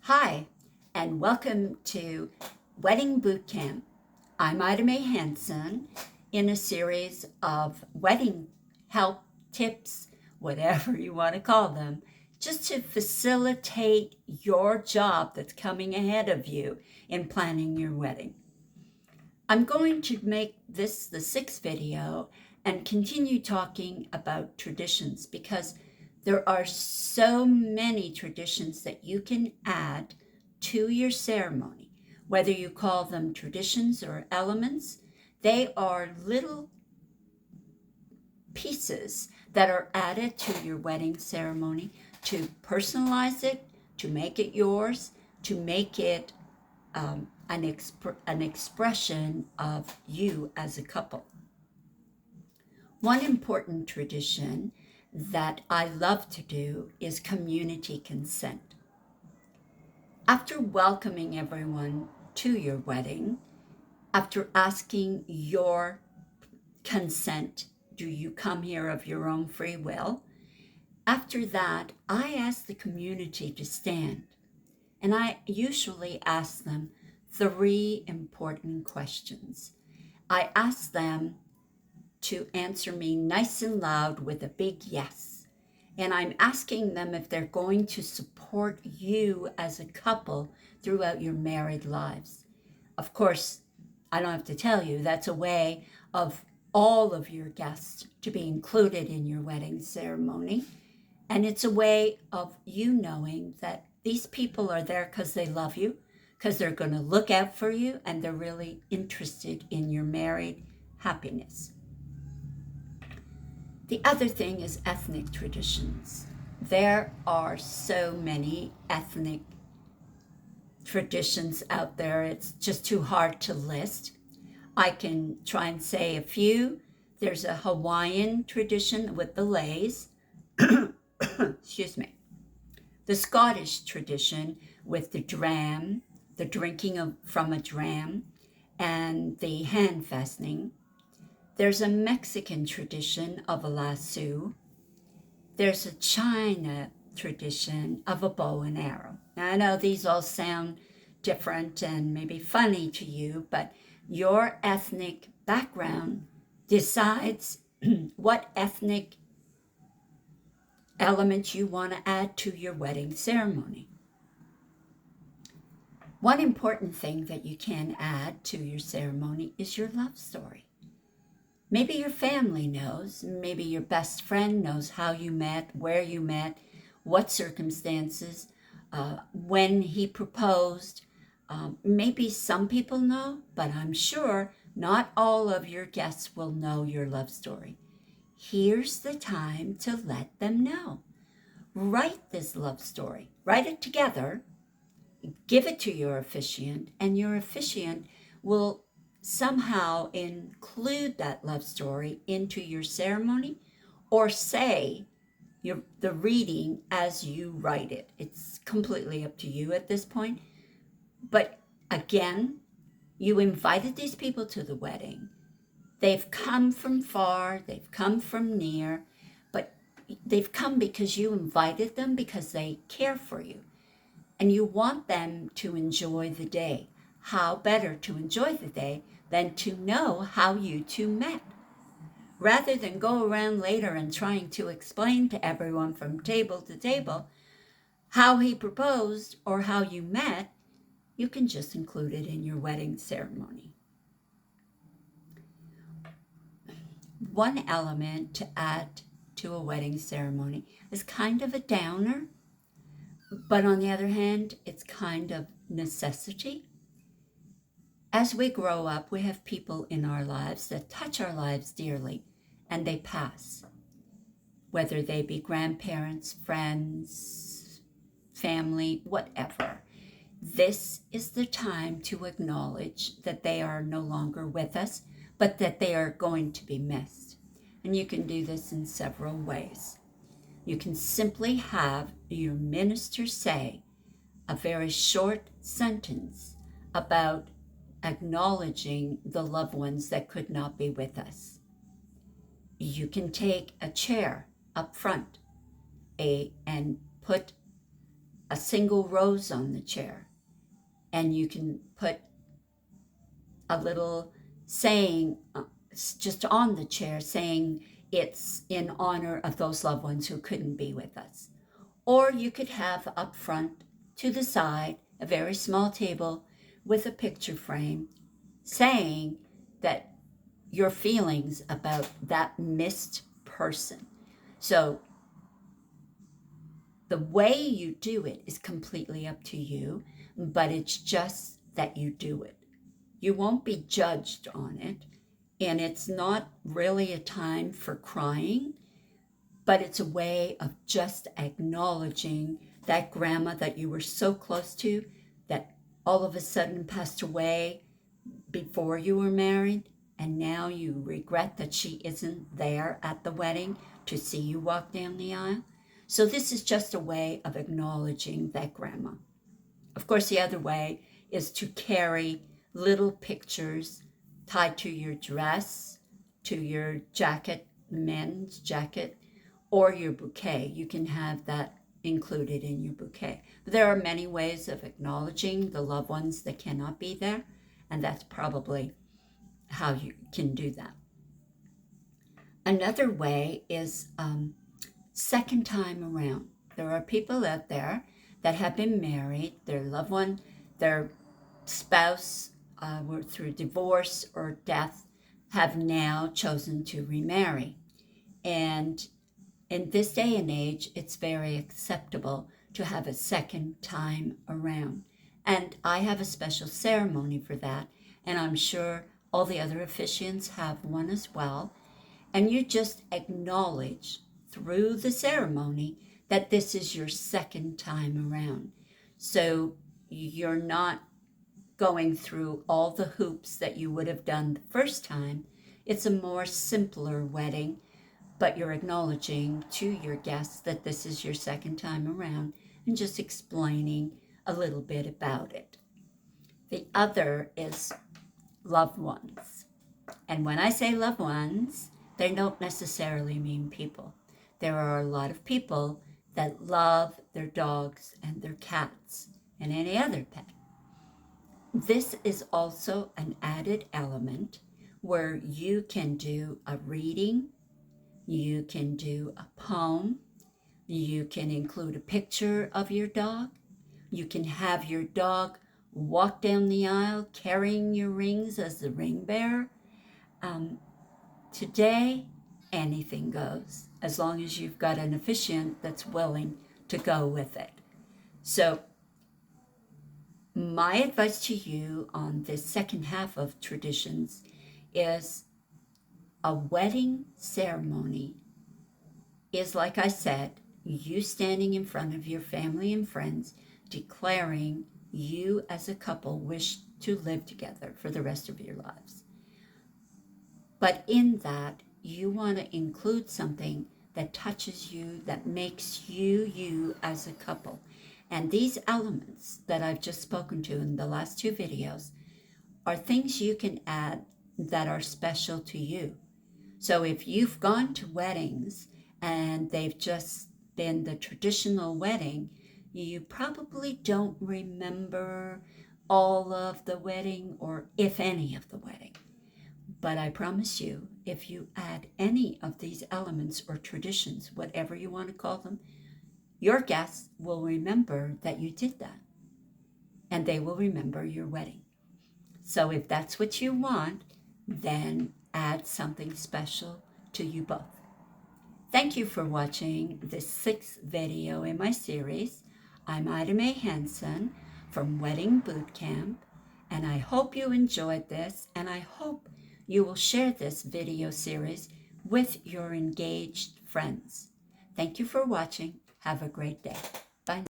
Hi, and welcome to Wedding Boot Camp. I'm Ida Mae Hansen in a series of wedding help tips, whatever you want to call them, just to facilitate your job that's coming ahead of you in planning your wedding. I'm going to make this the sixth video and continue talking about traditions because there are so many traditions that you can add to your ceremony. Whether you call them traditions or elements, they are little pieces that are added to your wedding ceremony to personalize it, to make it yours, to make it an expression of you as a couple. One important tradition that I love to do is community consent. After welcoming everyone to your wedding, after asking your consent, do you come here of your own free will? After that, I ask the community to stand, and I usually ask them three important questions. I ask them to answer me nice and loud with a big yes. And I'm asking them if they're going to support you as a couple throughout your married lives. Of course, I don't have to tell you, that's a way of all of your guests to be included in your wedding ceremony. And it's a way of you knowing that these people are there because they love you, because they're going to look out for you, and they're really interested in your married happiness. The other thing is ethnic traditions. There are so many ethnic traditions out there, it's just too hard to list. I can try and say a few. There's a Hawaiian tradition with the leis. Excuse me. The Scottish tradition with the dram, the drinking from a dram, and the hand fastening. There's a Mexican tradition of a lasso. There's a China tradition of a bow and arrow. Now, I know these all sound different and maybe funny to you, but your ethnic background decides what ethnic element you want to add to your wedding ceremony. One important thing that you can add to your ceremony is your love story. Maybe your family knows, maybe your best friend knows how you met, where you met, what circumstances, when he proposed. Maybe some people know, but I'm sure not all of your guests will know your love story. Here's the time to let them know. Write this love story. Write it together. Give it to your officiant, and your officiant will somehow include that love story into your ceremony or say the reading as you write it. It's completely up to you at this point. But again, you invited these people to the wedding. They've come from far, they've come from near, but they've come because you invited them because they care for you. And you want them to enjoy the day. How better to enjoy the day than to know how you two met? Rather than go around later and trying to explain to everyone from table to table how he proposed or how you met, you can just include it in your wedding ceremony. One element to add to a wedding ceremony is kind of a downer, but on the other hand, it's kind of necessity. As we grow up, we have people in our lives that touch our lives dearly, and they pass. Whether they be grandparents, friends, family, whatever. This is the time to acknowledge that they are no longer with us, but that they are going to be missed. And you can do this in several ways. You can simply have your minister say a very short sentence about acknowledging the loved ones that could not be with us. You can take a chair up front and put a single rose on the chair, and you can put a little saying just on the chair saying it's in honor of those loved ones who couldn't be with us. Or you could have up front to the side a very small table with a picture frame saying that your feelings about that missed person. So the way you do it is completely up to you, but it's just that you do it. You won't be judged on it, and it's not really a time for crying, but it's a way of just acknowledging that grandma that you were so close to, that all of a sudden passed away before you were married, and now you regret that she isn't there at the wedding to see you walk down the aisle. So this is just a way of acknowledging that grandma. Of course, the other way is to carry little pictures tied to your dress, to your jacket, men's jacket, or your bouquet. You can have that included in your bouquet. But there are many ways of acknowledging the loved ones that cannot be there, and that's probably how you can do that. Another way is second time around. There are people out there that have been married, their loved one, their spouse, were through divorce or death, have now chosen to remarry. And in this day and age, it's very acceptable to have a second time around. And I have a special ceremony for that, and I'm sure all the other officiants have one as well. And you just acknowledge through the ceremony that this is your second time around. So you're not going through all the hoops that you would have done the first time. It's a more simpler wedding, but you're acknowledging to your guests that this is your second time around and just explaining a little bit about it. The other is loved ones. And when I say loved ones, they don't necessarily mean people. There are a lot of people that love their dogs and their cats and any other pet. This is also an added element where you can do a reading, you can do a poem, you can include a picture of your dog, you can have your dog walk down the aisle carrying your rings as the ring bearer. Today, anything goes, as long as you've got an officiant that's willing to go with it. So my advice to you on this second half of traditions is a wedding ceremony is, like I said, you standing in front of your family and friends declaring you as a couple wish to live together for the rest of your lives. But in that, you want to include something that touches you, that makes you you as a couple. And these elements that I've just spoken to in the last two videos are things you can add that are special to you. So if you've gone to weddings and they've just been the traditional wedding, you probably don't remember all of the wedding or if any of the wedding. But I promise you, if you add any of these elements or traditions, whatever you want to call them, your guests will remember that you did that. And they will remember your wedding. So if that's what you want, then add something special to you both. Thank you for watching this 6th video in my series. I'm Ida Mae Hansen from Wedding Boot Camp, and I hope you enjoyed this, and I hope you will share this video series with your engaged friends. Thank you for watching. Have a great day.